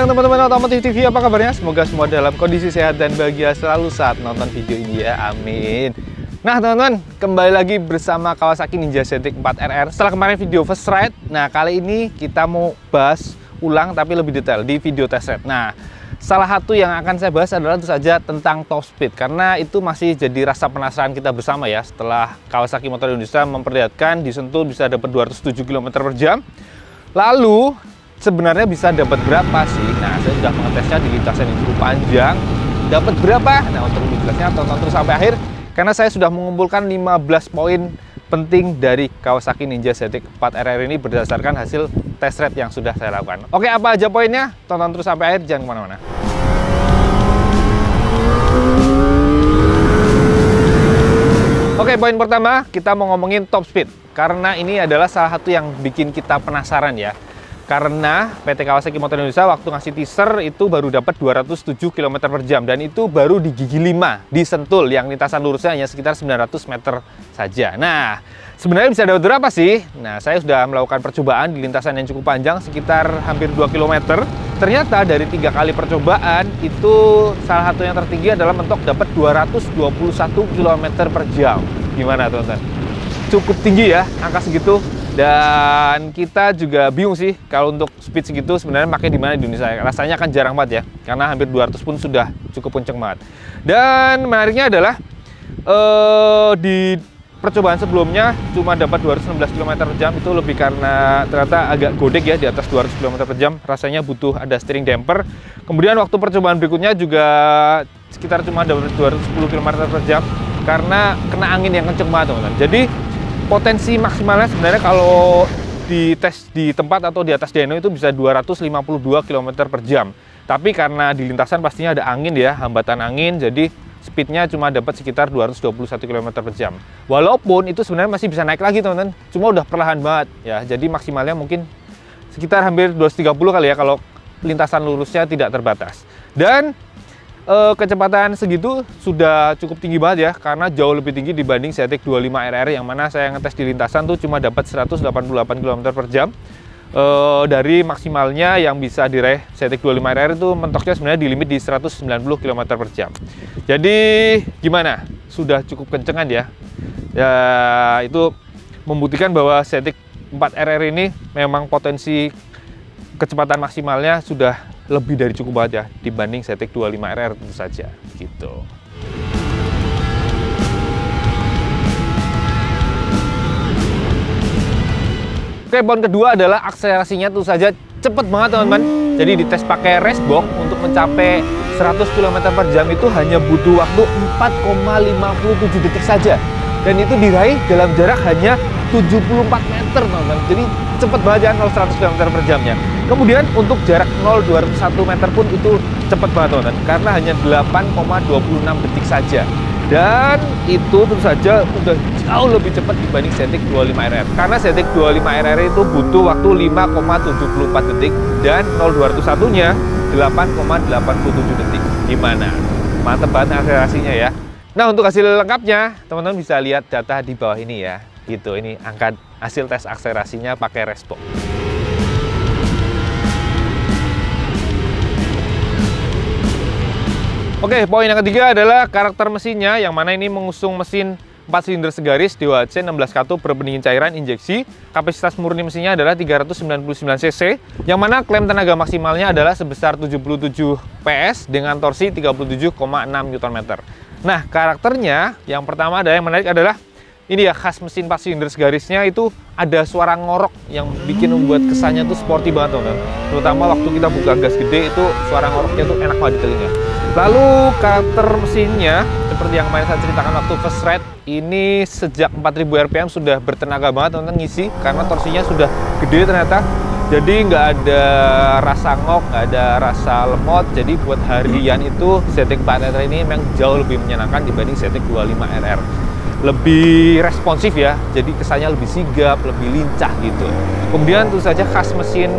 siang teman-teman Otomotif TV, apa kabarnya? Semoga semua dalam kondisi sehat dan bahagia selalu saat nonton video ini ya, amin. Nah teman-teman, kembali lagi bersama Kawasaki Ninja Zetik 4RR. Setelah kemarin video first ride, nah kali ini kita mau bahas ulang tapi lebih detail di video test ride. Nah, salah satu yang akan saya bahas adalah tentu saja tentang top speed, karena itu masih jadi rasa penasaran kita bersama ya. Setelah Kawasaki Motor Indonesia memperlihatkan di Sentul bisa dapat 207 km/jam, lalu sebenarnya bisa dapat berapa sih? Nah, saya sudah mengetesnya di lintasan yang cukup panjang. Dapat berapa? Nah, untuk lebih jelasnya tonton terus sampai akhir, karena saya sudah mengumpulkan 15 poin penting dari Kawasaki Ninja Zetik 4RR ini berdasarkan hasil test ride yang sudah saya lakukan. Oke, apa aja poinnya? Tonton terus sampai akhir, jangan kemana-mana. Oke, poin pertama kita mau ngomongin top speed, karena ini adalah salah satu yang bikin kita penasaran ya. Karena PT Kawasaki Motor Indonesia waktu ngasih teaser itu baru dapat 207 km/jam, dan itu baru di gigi 5 di Sentul yang lintasan lurusnya hanya sekitar 900 meter saja. Nah, sebenarnya bisa dapat berapa sih? Nah, saya sudah melakukan percobaan di lintasan yang cukup panjang sekitar hampir 2 km. Ternyata dari 3 kali percobaan itu salah satu yang tertinggi adalah mentok dapat 221 km/jam. Gimana teman-teman? Cukup tinggi ya angka segitu. Dan kita juga bingung sih kalau untuk speed segitu sebenarnya pakai di mana di Indonesia. Rasanya kan jarang banget ya, karena hampir 200 pun sudah cukup kenceng banget. Dan menariknya adalah di percobaan sebelumnya cuma dapat 216 km/jam, itu lebih karena ternyata agak godek ya di atas 200 km/jam. Rasanya butuh ada steering damper. Kemudian waktu percobaan berikutnya juga sekitar cuma dapat 210 km/jam karena kena angin yang kenceng banget teman-teman. Jadi potensi maksimalnya sebenarnya kalau di tes di tempat atau di atas dyno itu bisa 252 km/jam. Tapi karena di lintasan pastinya ada angin ya, hambatan angin, jadi speednya cuma dapat sekitar 221 km/jam. Walaupun itu sebenarnya masih bisa naik lagi teman-teman, cuma udah perlahan banget ya. Jadi maksimalnya mungkin sekitar hampir 230 kali ya kalau lintasan lurusnya tidak terbatas. Dan kecepatan segitu sudah cukup tinggi banget ya, karena jauh lebih tinggi dibanding Zetik 25RR yang mana saya ngetes di lintasan tuh cuma dapat 188 km/jam. Dari maksimalnya yang bisa diraih Zetik 25RR itu mentoknya sebenarnya di limit di 190 km/jam. Jadi gimana? Sudah cukup kencengan ya. Ya itu membuktikan bahwa Zetik 4RR ini memang potensi kecepatan maksimalnya sudah lebih dari cukup banget ya dibanding Zetik 25RR tentu saja gitu. Oke, poin kedua adalah akselerasinya tentu saja cepet banget teman-teman. Jadi dites pakai racebox untuk mencapai 100 km/jam itu hanya butuh waktu 4,57 detik saja, dan itu diraih dalam jarak hanya 74 meter teman-teman. Jadi cepet banget ya kalau 100 km/jam-nya. Kemudian untuk jarak 0-201 meter pun itu cepet banget teman-teman, karena hanya 8,26 detik saja. Dan itu tentu saja udah jauh lebih cepat dibanding Zetik 25RR. Karena Zetik 25RR itu butuh waktu 5,74 detik dan 0-201-nya 8,87 detik. Gimana? Mantep banget akselerasinya ya. Nah, untuk hasil lengkapnya teman-teman bisa lihat data di bawah ini ya. Gitu, ini angka hasil tes akselerasinya pakai racebox. Oke, poin yang ketiga adalah karakter mesinnya, yang mana ini mengusung mesin 4 silinder segaris DHC 16 katup berpendingin cairan injeksi. Kapasitas murni mesinnya adalah 399 cc, yang mana klaim tenaga maksimalnya adalah sebesar 77 PS dengan torsi 37,6 Nm. Nah, karakternya yang pertama yang menarik adalah ini ya, khas mesin 4 silinder segarisnya itu ada suara ngorok yang bikin membuat kesannya tuh sporty banget teman-teman. Terutama waktu kita buka gas gede itu suara ngoroknya tuh enak banget di telinga. Lalu karakter mesinnya seperti yang kemarin saya ceritakan waktu first ride, ini sejak 4000 rpm sudah bertenaga banget teman-teman ngisi, karena torsinya sudah gede ternyata. Jadi nggak ada rasa ngok, nggak ada rasa lemot. Jadi buat harian itu Zetik 4RR ini memang jauh lebih menyenangkan dibanding Zetik 25RR. Lebih responsif ya, jadi kesannya lebih sigap, lebih lincah gitu. Kemudian tentu saja khas mesin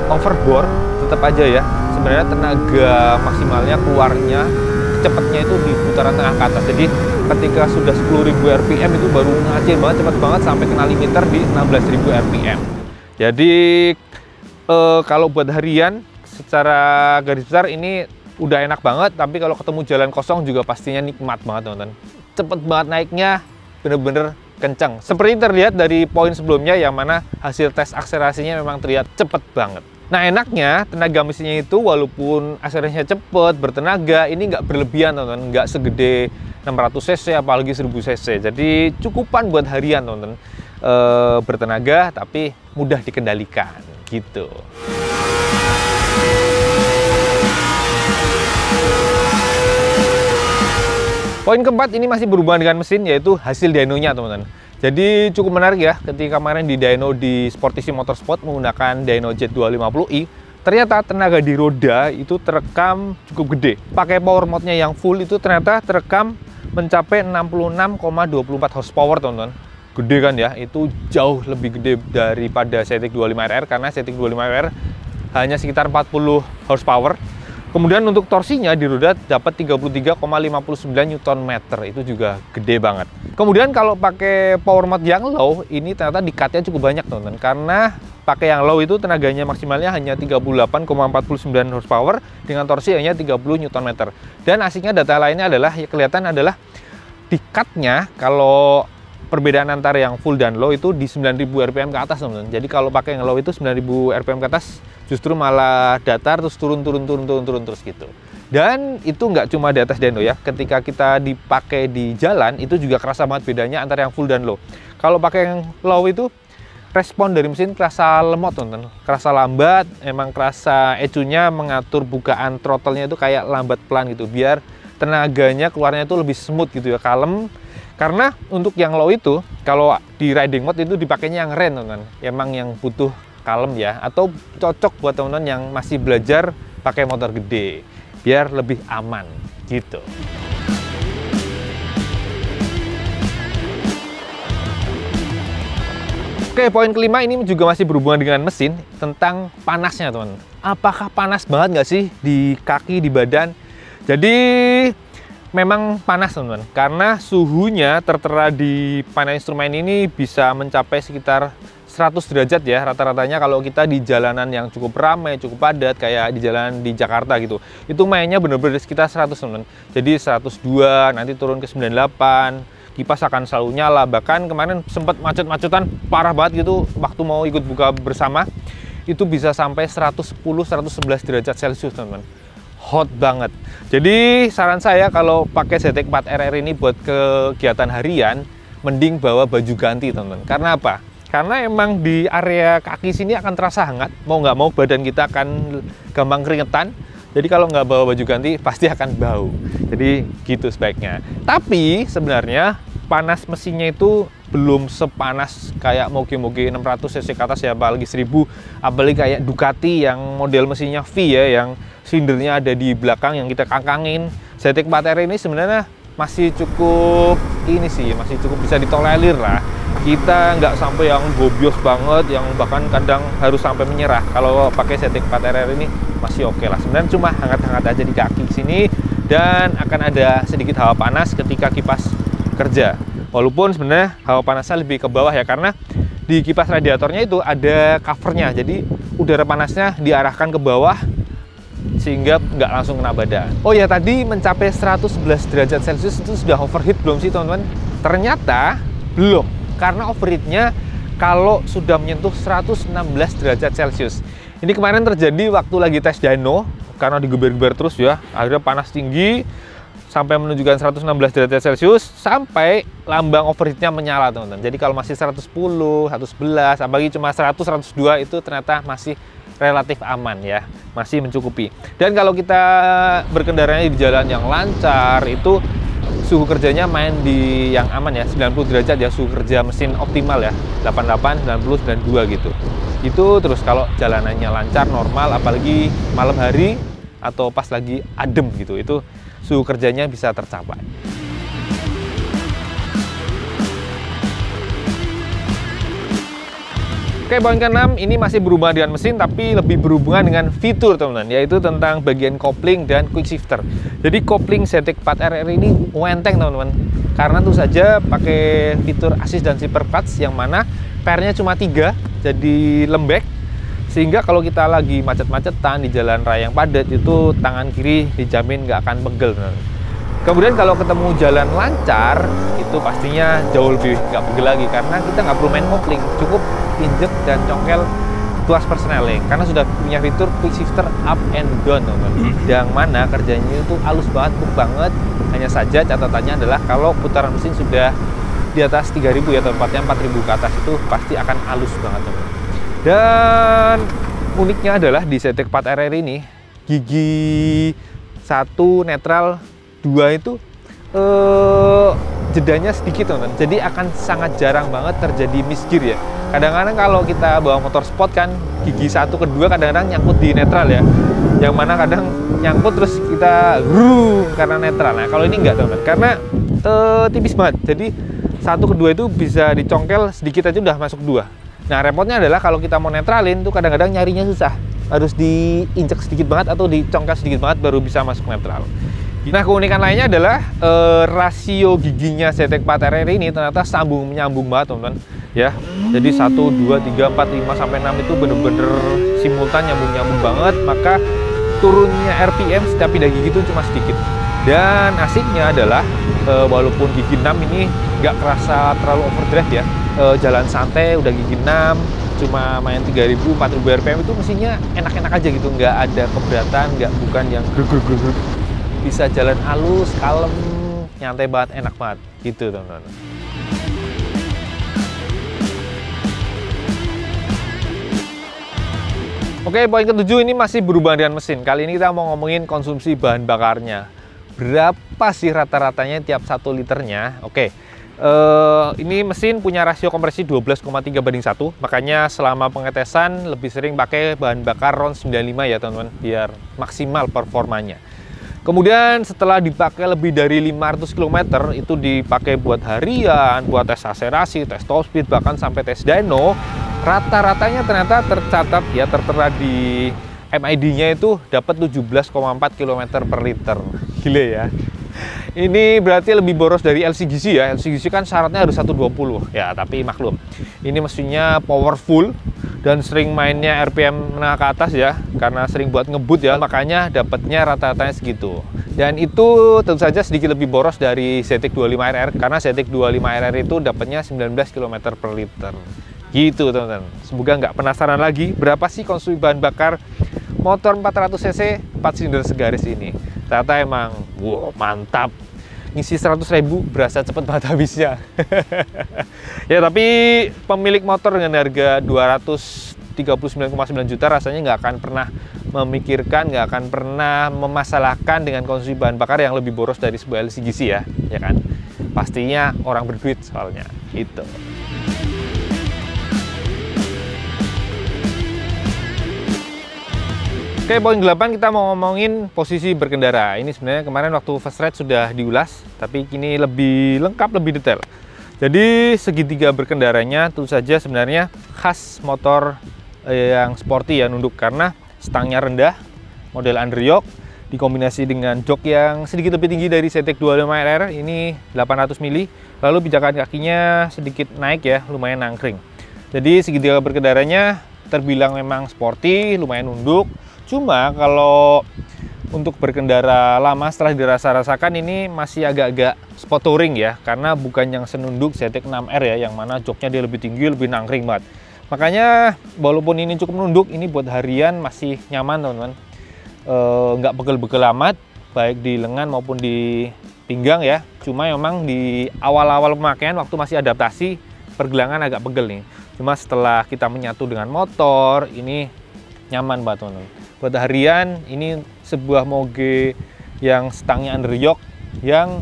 overbore tetap aja ya, sebenarnya tenaga maksimalnya keluarnya cepatnya itu di putaran tengah ke atas. Jadi ketika sudah 10.000 rpm itu baru ngacir banget, cepet banget sampai kena limiter di 16.000 rpm. Jadi kalau buat harian secara garis besar ini udah enak banget, tapi kalau ketemu jalan kosong juga pastinya nikmat banget teman-teman. Cepet banget naiknya, bener-bener kencang. Seperti terlihat dari poin sebelumnya yang mana hasil tes akselerasinya memang terlihat cepet banget. Nah enaknya tenaga mesinnya itu walaupun akselerasinya cepet, bertenaga, ini nggak berlebihan teman-teman, nggak segede 600 cc apalagi 1000 cc. Jadi cukupan buat harian teman-teman. Bertenaga tapi mudah dikendalikan gitu. Poin keempat ini masih berhubungan dengan mesin, yaitu hasil dynonya teman-teman. Jadi cukup menarik ya, ketika kemarin di dyno di Sportisi Motorsport menggunakan dyno Z250i, ternyata tenaga di roda itu terekam cukup gede. Pakai power mode-nya yang full itu ternyata terekam mencapai 66,24 horsepower teman-teman. Gede kan ya, itu jauh lebih gede daripada Cetic 25RR, karena Cetic 25RR hanya sekitar 40 horsepower. Kemudian untuk torsinya di roda dapat 33,59 Nm, itu juga gede banget. Kemudian kalau pakai power mode yang low, ini ternyata di-cut-nya cukup banyak teman-teman, karena pakai yang low itu tenaganya maksimalnya hanya 38,49 horsepower dengan torsi hanya 30 Nm. Dan asiknya data lainnya adalah, ya kelihatan adalah di-cut-nya kalau perbedaan antara yang full dan low itu di 9000 rpm ke atas teman-teman. Jadi kalau pakai yang low itu 9000 rpm ke atas justru malah datar terus turun terus gitu. Dan itu nggak cuma di atas dyno ya, ketika kita dipakai di jalan itu juga kerasa banget bedanya antara yang full dan low. Kalau pakai yang low itu respon dari mesin kerasa lemot teman-teman, kerasa lambat, emang kerasa ECU-nya mengatur bukaan throttle-nya itu kayak lambat pelan gitu, biar tenaganya keluarnya itu lebih smooth gitu ya, kalem. Karena untuk yang low itu, kalau di riding mode itu dipakainya yang rain teman-teman, emang yang butuh kalem ya, atau cocok buat teman-teman yang masih belajar pakai motor gede, biar lebih aman gitu. Oke, poin kelima ini juga masih berhubungan dengan mesin, tentang panasnya teman. Apakah panas banget nggak sih di kaki, di badan? Jadi memang panas teman-teman, karena suhunya tertera di panel instrumen ini bisa mencapai sekitar 100 derajat ya rata-ratanya kalau kita di jalanan yang cukup ramai, cukup padat kayak di jalan di Jakarta gitu. Itu mainnya bener-bener sekitar 100 teman. Jadi 102, nanti turun ke 98, kipas akan selalu nyala. Bahkan kemarin sempat macet-macetan parah banget gitu waktu mau ikut buka bersama. Itu bisa sampai 110-111 derajat Celcius teman-teman. Hot banget. Jadi saran saya kalau pakai Cetic 4RR ini buat kegiatan harian, mending bawa baju ganti teman-teman. Karena apa? Karena emang di area kaki sini akan terasa hangat, mau nggak mau badan kita akan gampang keringetan. Jadi kalau nggak bawa baju ganti pasti akan bau. Jadi gitu sebaiknya. Tapi sebenarnya panas mesinnya itu belum sepanas kayak moge-moge 600 cc ke atas ya, apalagi 1000, apalagi kayak Ducati yang model mesinnya V ya, yang silindernya ada di belakang yang kita kangkangin. Cetic 4RR ini sebenarnya masih cukup ini sih, masih cukup bisa ditolerir lah. Kita nggak sampai yang gobios banget, yang bahkan kadang harus sampai menyerah. Kalau pakai Cetic 4RR ini masih oke lah. Sebenarnya cuma hangat-hangat aja di kaki sini, dan akan ada sedikit hawa panas ketika kipas kerja. Walaupun sebenarnya hawa panasnya lebih ke bawah ya, karena di kipas radiatornya itu ada covernya. Jadi udara panasnya diarahkan ke bawah sehingga nggak langsung kena badan. Oh ya, tadi mencapai 111 derajat Celcius itu sudah overheat belum sih teman-teman? Ternyata belum. Karena overheatnya kalau sudah menyentuh 116 derajat Celcius. Ini kemarin terjadi waktu lagi tes dyno, karena digeber-geber terus ya, akhirnya panas tinggi sampai menunjukkan 116 derajat Celcius, sampai lambang overheatnya menyala teman-teman. Jadi kalau masih 110, 111, apalagi cuma 100, 102 itu ternyata masih relatif aman ya, masih mencukupi. Dan kalau kita berkendaranya di jalan yang lancar, itu suhu kerjanya main di yang aman ya, 90 derajat ya, suhu kerja mesin optimal ya, 88, 90, 92 gitu. Itu terus kalau jalanannya lancar, normal, apalagi malam hari atau pas lagi adem gitu, itu suhu kerjanya bisa tercapai. Oke, poin ke-6 ini masih berhubungan dengan mesin, tapi lebih berhubungan dengan fitur teman-teman, yaitu tentang bagian kopling dan quick shifter. Jadi kopling Cetic 4RR ini enteng teman-teman, karena tuh saja pakai fitur assist dan zipper clutch yang mana pairnya cuma 3, jadi lembek, Sehingga kalau kita lagi macet-macetan di jalan raya yang padat itu tangan kiri dijamin nggak akan pegel. Kemudian kalau ketemu jalan lancar itu pastinya jauh lebih nggak pegel lagi karena kita nggak perlu main kopling, cukup injek dan congkel tuas persneling karena sudah punya fitur quick shifter up and down, teman-teman. Yang mana kerjanya itu halus banget, empuk banget. Hanya saja catatannya adalah kalau putaran mesin sudah di atas 3000 ya, tempatnya 4000 ke atas itu pasti akan halus banget, teman-teman. Dan uniknya adalah di CTEK 4RR ini gigi 1 netral 2 itu jedanya sedikit, teman-teman. Jadi akan sangat jarang banget terjadi misgear ya. Kadang-kadang kalau kita bawa motor sport kan gigi 1 ke 2 kadang-kadang nyangkut di netral ya. Yang mana kadang nyangkut terus kita karena netral. Nah, kalau ini enggak, teman-teman. Karena tipis banget. Jadi 1 ke 2 itu bisa dicongkel sedikit aja udah masuk 2. Nah, repotnya adalah kalau kita mau netralin tuh kadang-kadang nyarinya susah. Harus diinjek sedikit banget atau dicongkel sedikit banget baru bisa masuk netral. Nah, keunikan lainnya adalah rasio giginya CTEK 4RR ini ternyata menyambung banget, teman-teman. Ya, jadi 1, 2, 3, 4, 5, sampai 6 itu bener-bener simultan nyambung banget. Maka turunnya RPM setiap pindah gigi itu cuma sedikit. Dan asiknya adalah walaupun gigi 6 ini nggak kerasa terlalu overdrive ya, jalan santai udah gigi 6 cuma main 3000, 4000 RPM itu mesinnya enak-enak aja gitu, nggak ada keberatan, bukan yang grug. Bisa jalan halus, kalem, nyantai banget, enak banget gitu, teman-teman. Oke, poin ke-7 ini masih berhubungan dengan mesin. Kali ini kita mau ngomongin konsumsi bahan bakarnya. Berapa sih rata-ratanya tiap 1 liternya? Oke, ini mesin punya rasio kompresi 12,3/1. Makanya selama pengetesan lebih sering pakai bahan bakar RON 95 ya, teman-teman, biar maksimal performanya. Kemudian setelah dipakai lebih dari 500 km, itu dipakai buat harian, buat tes akselerasi, tes top speed, bahkan sampai tes dyno, rata-ratanya ternyata tercatat ya, tertera di MID-nya itu dapat 17,4 km per liter. Gile ya. Ini berarti lebih boros dari LCGC ya. LCGC kan syaratnya harus 120 ya, tapi maklum. Ini mesinnya powerful dan sering mainnya RPM menengah ke atas ya, karena sering buat ngebut ya, makanya dapatnya rata-ratanya segitu. Dan itu tentu saja sedikit lebih boros dari CTEK 25RR, karena CTEK 25RR itu dapatnya 19 km per liter. Gitu, teman-teman. Semoga nggak penasaran lagi berapa sih konsumsi bahan bakar motor 400 cc 4 silinder segaris ini. Ternyata emang wow, mantap. Ngisi 100.000 berasa cepet banget habisnya. Ya, tapi pemilik motor dengan harga 239,9 juta rasanya nggak akan pernah memikirkan, nggak akan pernah memasalahkan dengan konsumsi bahan bakar yang lebih boros dari sebuah LCGC ya kan? Pastinya orang berduit soalnya, gitu. Oke, poin 8 kita mau ngomongin posisi berkendara. Ini sebenarnya kemarin waktu first ride sudah diulas, tapi kini lebih lengkap, lebih detail. Jadi segitiga berkendaranya tentu saja sebenarnya khas motor yang sporty ya, nunduk, karena stangnya rendah, model underyoke, dikombinasi dengan jok yang sedikit lebih tinggi dari CTEK 25RR, ini 800 mili, lalu pijakan kakinya sedikit naik ya, lumayan nangkring. Jadi segitiga berkendaranya terbilang memang sporty, lumayan nunduk. Cuma kalau untuk berkendara lama setelah dirasa-rasakan ini masih agak-agak sport touring ya, karena bukan yang senunduk CTEK 6R ya, yang mana joknya dia lebih tinggi, lebih nangkring banget. Makanya walaupun ini cukup nunduk, ini buat harian masih nyaman, teman-teman. Nggak pegel-pegel amat, baik di lengan maupun di pinggang ya. Cuma memang di awal-awal pemakaian waktu masih adaptasi, pergelangan agak pegel nih. Cuma setelah kita menyatu dengan motor, ini nyaman banget, teman-teman. Buat harian ini sebuah moge yang stangnya underyoke yang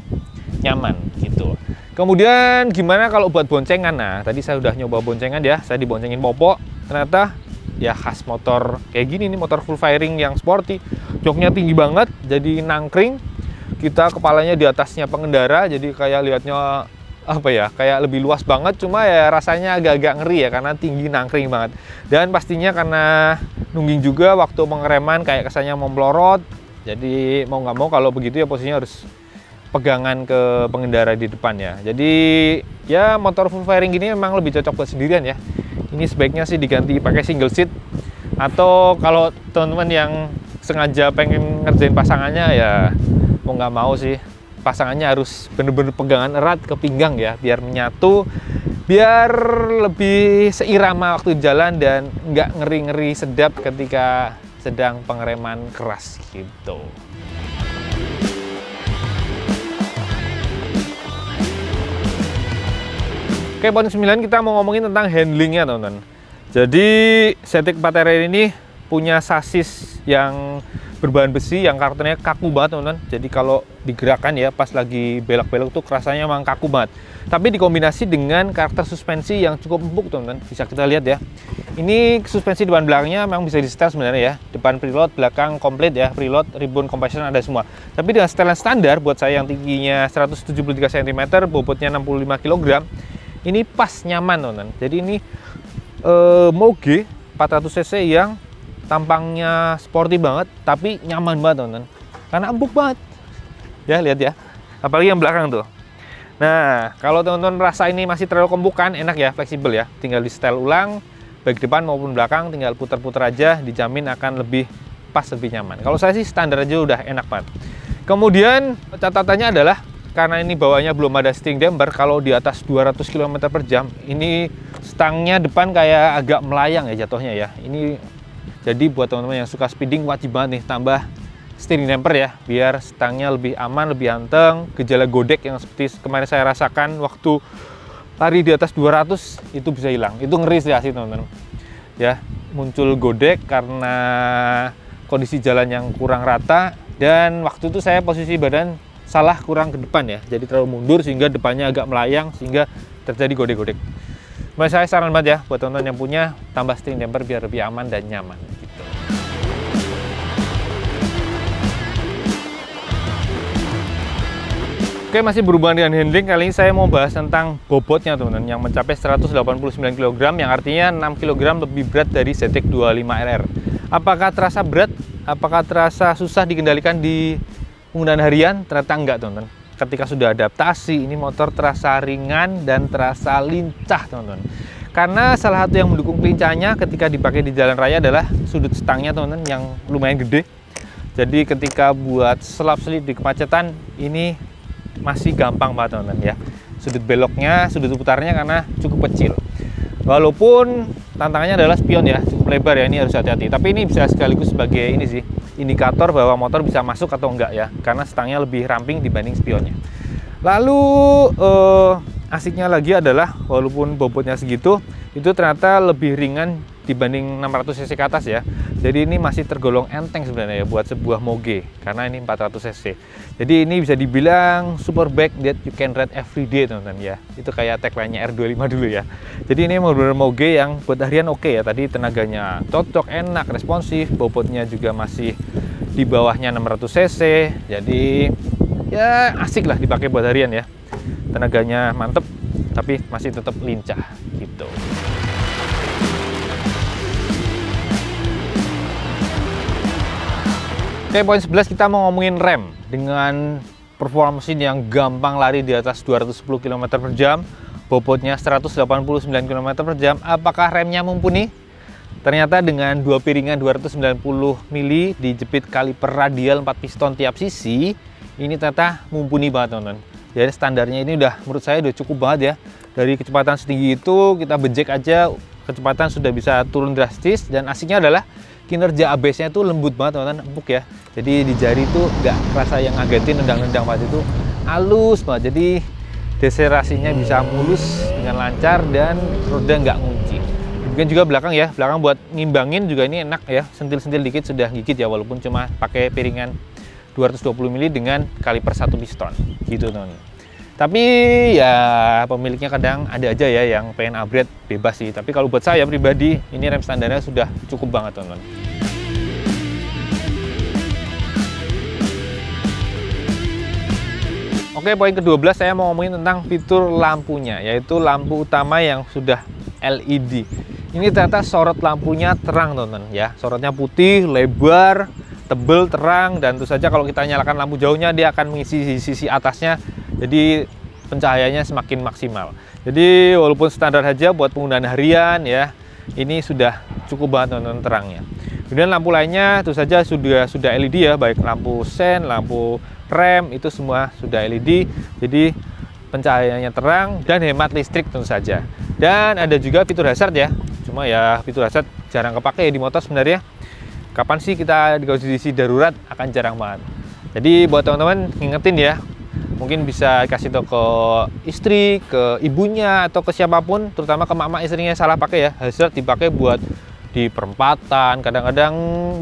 nyaman gitu. Kemudian gimana kalau buat boncengan? Nah, tadi saya udah nyoba boncengan ya, saya diboncengin Popo. Ternyata ya khas motor kayak gini nih, motor full fairing yang sporty. Joknya tinggi banget, jadi nangkring. Kita kepalanya di atasnya pengendara, jadi kayak lihatnya apa ya, kayak lebih luas banget. Cuma ya rasanya agak-agak ngeri ya, karena tinggi, nangkring banget. Dan pastinya karena nungging juga waktu pengereman kayak kesannya mau melorot. Jadi mau nggak mau kalau begitu ya posisinya harus pegangan ke pengendara di depan ya. Jadi ya motor full fairing gini memang lebih cocok buat sendirian ya. Ini sebaiknya sih diganti pakai single seat Atau kalau teman-teman yang sengaja pengen ngerjain pasangannya, ya mau nggak mau sih pasangannya harus bener-bener pegangan erat ke pinggang ya, biar menyatu, biar lebih seirama waktu jalan dan nggak ngeri-ngeri sedap ketika sedang pengereman keras gitu. Oke, poin 9 kita mau ngomongin tentang handlingnya teman-teman. Jadi Zetik 4RR ini punya sasis yang berbahan besi yang karakternya kaku banget teman-teman. Jadi kalau digerakkan ya pas lagi belok-belok tuh rasanya emang kaku banget. Tapi dikombinasi dengan karakter suspensi yang cukup empuk teman-teman. Bisa kita lihat ya. Ini suspensi depan belakangnya memang bisa di setel sebenarnya ya. Depan preload, belakang komplit ya. Preload, ribbon, compression ada semua. Tapi dengan setelan standar buat saya yang tingginya 173 cm, bobotnya 65 kg, ini pas nyaman teman-teman. Jadi ini Moge 400cc yang tampangnya sporty banget tapi nyaman banget teman-teman, karena empuk banget ya, lihat ya, apalagi yang belakang tuh. Nah, kalau teman-teman merasa ini masih terlalu kembukan, enak ya, fleksibel ya, tinggal di setel ulang baik depan maupun belakang, tinggal putar-putar aja, dijamin akan lebih pas, lebih nyaman. Kalau saya sih standar aja udah enak banget. Kemudian catatannya adalah karena ini bawahnya belum ada steering damper, kalau di atas 200 km/jam ini stangnya depan kayak agak melayang ya jatuhnya ya. Ini jadi buat teman-teman yang suka speeding wajib banget nih tambah steering damper ya, biar stangnya lebih aman, lebih anteng. Gejala godek yang seperti kemarin saya rasakan waktu lari di atas 200 itu bisa hilang. Itu ngeri sih teman-teman ya, muncul godek karena kondisi jalan yang kurang rata, dan waktu itu saya posisi badan salah kurang ke depan ya, jadi terlalu mundur sehingga depannya agak melayang sehingga terjadi godek-godek. Mas, saya saran banget ya buat teman-teman yang punya, tambah steering damper biar lebih aman dan nyaman gitu. Oke, masih berhubungan dengan handling, kali ini saya mau bahas tentang bobotnya teman-teman, yang mencapai 189 kg, yang artinya 6 kg lebih berat dari Zetik 25RR. Apakah terasa berat? Apakah terasa susah dikendalikan di penggunaan harian? Ternyata enggak teman-teman. Ketika sudah adaptasi, ini motor terasa ringan dan terasa lincah teman-teman. Karena salah satu yang mendukung lincahnya ketika dipakai di jalan raya adalah sudut stangnya teman-teman yang lumayan gede. Jadi ketika buat selap-selip di kemacetan ini masih gampang banget teman-teman ya. Sudut beloknya, sudut putarnya karena cukup kecil. Walaupun tantangannya adalah spion ya, cukup lebar ya, ini harus hati-hati. Tapi ini bisa sekaligus sebagai ini sih, indikator bahwa motor bisa masuk atau enggak ya, karena stangnya lebih ramping dibanding spionnya. Lalu asiknya lagi adalah walaupun bobotnya segitu, itu ternyata lebih ringan dibanding 600 cc ke atas ya. Jadi ini masih tergolong enteng sebenarnya ya buat sebuah Moge, karena ini 400 cc. Jadi ini bisa dibilang super bike that you can ride every day teman-teman ya. Itu kayak tagline-nya R25 dulu ya. Jadi ini benar-benar Moge yang buat harian oke ya. Tadi tenaganya cocok, enak, responsif, bobotnya juga masih di bawahnya 600 cc. Jadi ya asik lah dipakai buat harian ya. Tenaganya mantep, tapi masih tetap lincah gitu. Oke, poin 11 kita mau ngomongin rem. Dengan performa mesin yang gampang lari di atas 210 km/jam, bobotnya 189 km/jam, apakah remnya mumpuni? Ternyata dengan dua piringan 290 mili dijepit kaliper radial 4 piston tiap sisi, ini ternyata mumpuni banget teman-teman. Jadi standarnya ini udah menurut saya udah cukup banget ya. Dari kecepatan setinggi itu kita bejek aja kecepatan sudah bisa turun drastis, dan asiknya adalah kinerja ABS-nya tuh lembut banget teman-teman, empuk ya. Jadi di jari tuh nggak kerasa yang ngagetin, nendang-nendang banget, itu halus banget. Jadi deserasinya bisa mulus dengan lancar dan roda nggak ngunci. Demikian juga belakang ya, belakang buat ngimbangin juga ini enak ya, sentil-sentil dikit sudah gigit ya, walaupun cuma pakai piringan 220 mili dengan kaliper 1 piston gitu teman-teman. Tapi ya pemiliknya kadang ada aja ya yang pengen upgrade, bebas sih. Tapi kalau buat saya pribadi, ini rem standarnya sudah cukup banget teman-teman. Oke, poin ke-12 saya mau ngomongin tentang fitur lampunya, yaitu lampu utama yang sudah LED. Ini ternyata sorot lampunya terang teman-teman ya. Sorotnya putih, lebar, tebel, terang, dan tentu saja kalau kita nyalakan lampu jauhnya dia akan mengisi sisi atasnya. Jadi pencahayaannya semakin maksimal. Jadi walaupun standar saja buat penggunaan harian ya, ini sudah cukup banget teman-teman terangnya. Kemudian lampu lainnya tentu saja sudah LED ya, baik lampu sen, lampu rem itu semua sudah LED. Jadi pencahayaannya terang dan hemat listrik tentu saja. Dan ada juga fitur hazard ya. Cuma ya fitur hazard jarang kepake di motor sebenarnya. Kapan sih kita di kondisi darurat akan jarang banget. Jadi buat teman-teman ngingetin ya, mungkin bisa kasih tau ke istri, ke ibunya, atau ke siapapun, terutama ke mama istrinya salah pakai ya. Hazard dipakai buat di perempatan, kadang-kadang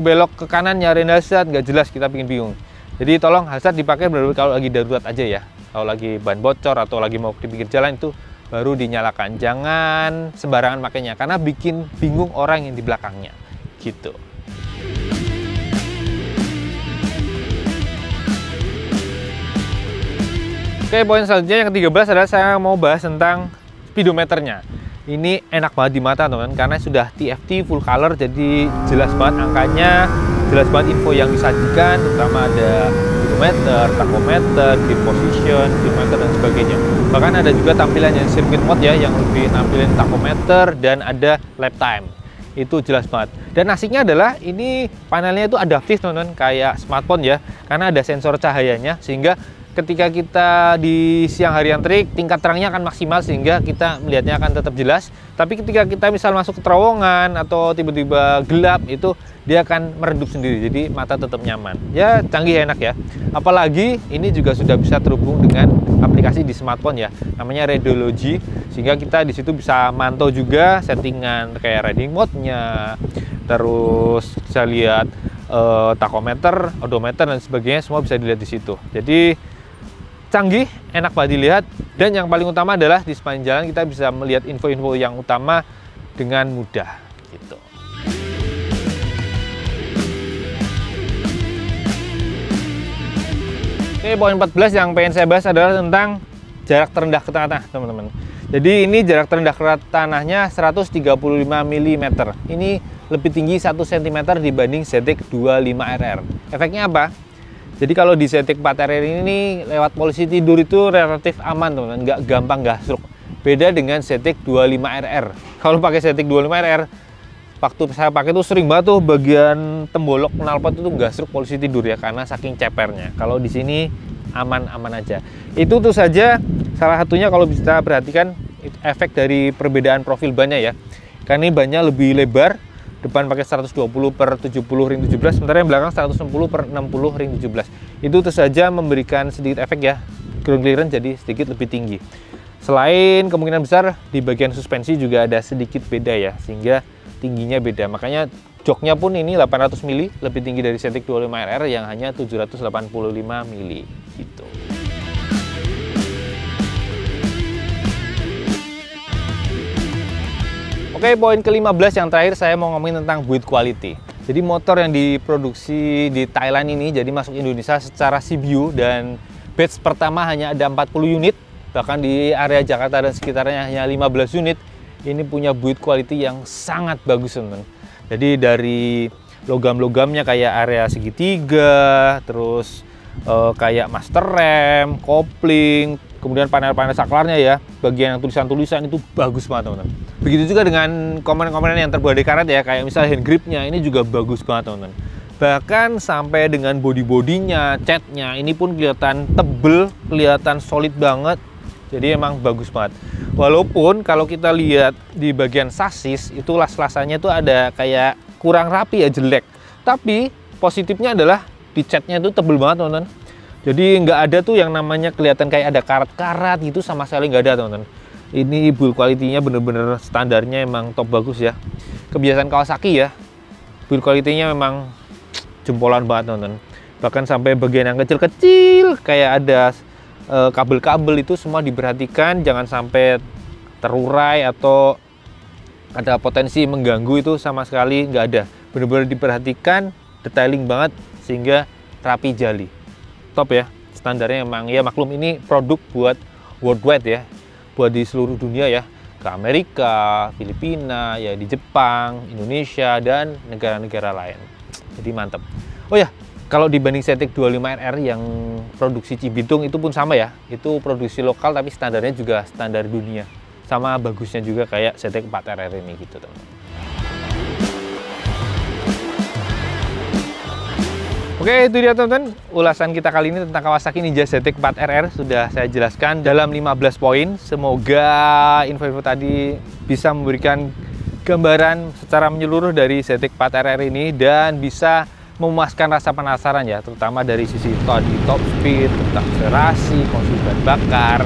belok ke kanan nyariin hazard, nggak jelas, kita bikin bingung. Jadi tolong hazard dipakai benar-benar kalau lagi darurat aja ya. Kalau lagi ban bocor atau lagi mau di pinggir jalan itu baru dinyalakan. Jangan sembarangan makainya, karena bikin bingung orang yang di belakangnya. Gitu. Oke, poin selanjutnya yang ke-13 adalah saya mau bahas tentang speedometernya. Ini enak banget di mata teman-teman, karena sudah TFT full color, jadi jelas banget angkanya, jelas banget info yang disajikan, terutama ada speedometer, tachometer, gear position, speedometer dan sebagainya. Bahkan ada juga tampilan yang circuit mode ya, yang lebih nampilin tachometer dan ada lap time. Itu jelas banget. Dan asiknya adalah ini panelnya itu adaptif teman-teman, kayak smartphone ya, karena ada sensor cahayanya sehingga ketika kita di siang hari yang terik, tingkat terangnya akan maksimal sehingga kita melihatnya akan tetap jelas. Tapi ketika kita misal masuk ke terowongan atau tiba-tiba gelap, itu dia akan meredup sendiri, jadi mata tetap nyaman. Ya canggih, enak ya. Apalagi ini juga sudah bisa terhubung dengan aplikasi di smartphone ya, namanya Radiology, sehingga kita di situ bisa mantau juga settingan kayak riding mode-nya, terus bisa lihat tachometer, odometer dan sebagainya, semua bisa dilihat di situ. Jadi canggih, enak banget dilihat, dan yang paling utama adalah di sepanjang jalan kita bisa melihat info-info yang utama dengan mudah gitu. Oke, poin 14 yang pengen saya bahas adalah tentang jarak terendah ke tanah teman-teman. Jadi ini jarak terendah ke tanahnya 135 mm. Ini lebih tinggi 1 cm dibanding ZX 25RR. Efeknya apa? Jadi kalau di ZX 4RR ini lewat posisi tidur itu relatif aman teman-teman, nggak gampang gasruk. Beda dengan ZX 25RR. Kalau pakai ZX 25RR, waktu saya pakai itu sering banget tuh bagian tembolok knalpot itu gasruk posisi tidur ya, karena saking cepernya. Kalau di sini aman-aman aja. Itu tuh saja salah satunya kalau bisa perhatikan efek dari perbedaan profil bannya ya. Karena ini bannya lebih lebar. Depan pakai 120/70 ring 17, sementara yang belakang 160/60 ring 17. Itu tentu saja memberikan sedikit efek ya, ground clearance jadi sedikit lebih tinggi. Selain kemungkinan besar di bagian suspensi juga ada sedikit beda ya, sehingga tingginya beda. Makanya joknya pun ini 800 mili, lebih tinggi dari ZX 25RR yang hanya 785 mili gitu. Oke, poin ke-15 yang terakhir saya mau ngomongin tentang build quality. Jadi motor yang diproduksi di Thailand ini jadi masuk Indonesia secara CBU, dan batch pertama hanya ada 40 unit, bahkan di area Jakarta dan sekitarnya hanya 15 unit. Ini punya build quality yang sangat bagus teman-teman. Jadi dari logam-logamnya kayak area segitiga, terus kayak master rem, kopling, kemudian panel-panel saklarnya ya, bagian yang tulisan-tulisan itu bagus banget teman-teman. Begitu juga dengan komponen-komponen yang terbuat dari karet ya, kayak misalnya hand gripnya ini juga bagus banget teman-teman. Bahkan sampai dengan body-bodinya, catnya ini pun kelihatan tebel, kelihatan solid banget. Jadi emang bagus banget. Walaupun kalau kita lihat di bagian sasis itu las-lasannya tuh ada kayak kurang rapi ya, jelek. Tapi positifnya adalah di catnya itu tebel banget teman-teman. Jadi nggak ada tuh yang namanya kelihatan kayak ada karat-karat gitu, sama sekali nggak ada teman-teman. Ini build quality-nya bener-bener standarnya emang top bagus ya. Kebiasaan Kawasaki ya, build quality-nya memang jempolan banget teman-teman. Bahkan sampai bagian yang kecil-kecil kayak ada kabel-kabel itu semua diperhatikan, jangan sampai terurai atau ada potensi mengganggu, itu sama sekali nggak ada. Bener-bener diperhatikan, detailing banget sehingga rapi jali. Top ya, standarnya emang ya, maklum ini produk buat worldwide ya, buat di seluruh dunia ya, ke Amerika, Filipina, ya di Jepang, Indonesia, dan negara-negara lain. Jadi mantap. Oh ya, kalau dibanding ZX 25RR yang produksi Cibitung itu pun sama ya, itu produksi lokal tapi standarnya juga standar dunia. Sama bagusnya juga kayak ZX 4RR ini gitu teman-teman. Oke, itu dia teman-teman ulasan kita kali ini tentang Kawasaki Ninja ZX 4RR. Sudah saya jelaskan dalam 15 poin. Semoga info-info tadi bisa memberikan gambaran secara menyeluruh dari ZX 4RR ini dan bisa memuaskan rasa penasaran ya, terutama dari sisi tadi top speed, akselerasi, konsumsi bahan bakar,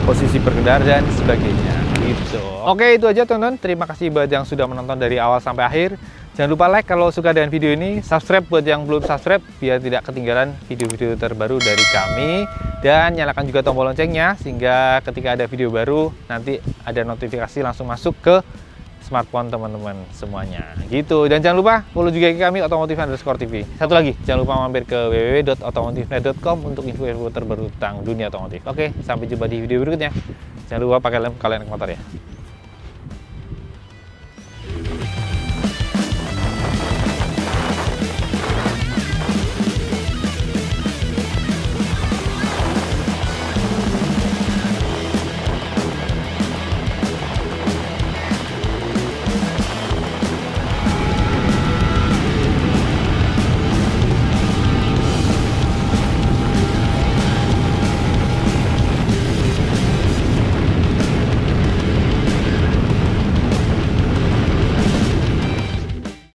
posisi berkendara dan sebagainya gitu. Oke, itu aja teman-teman. Terima kasih buat yang sudah menonton dari awal sampai akhir. Jangan lupa like kalau suka dengan video ini, subscribe buat yang belum subscribe biar tidak ketinggalan video-video terbaru dari kami, dan nyalakan juga tombol loncengnya sehingga ketika ada video baru nanti ada notifikasi langsung masuk ke smartphone teman-teman semuanya gitu. Dan jangan lupa follow juga kami Otomotif_TV. Satu lagi, jangan lupa mampir ke www.otomotifnet.com untuk info-info terbaru tentang dunia otomotif. Oke, sampai jumpa di video berikutnya. Jangan lupa pakai lem kalau naik motor ya.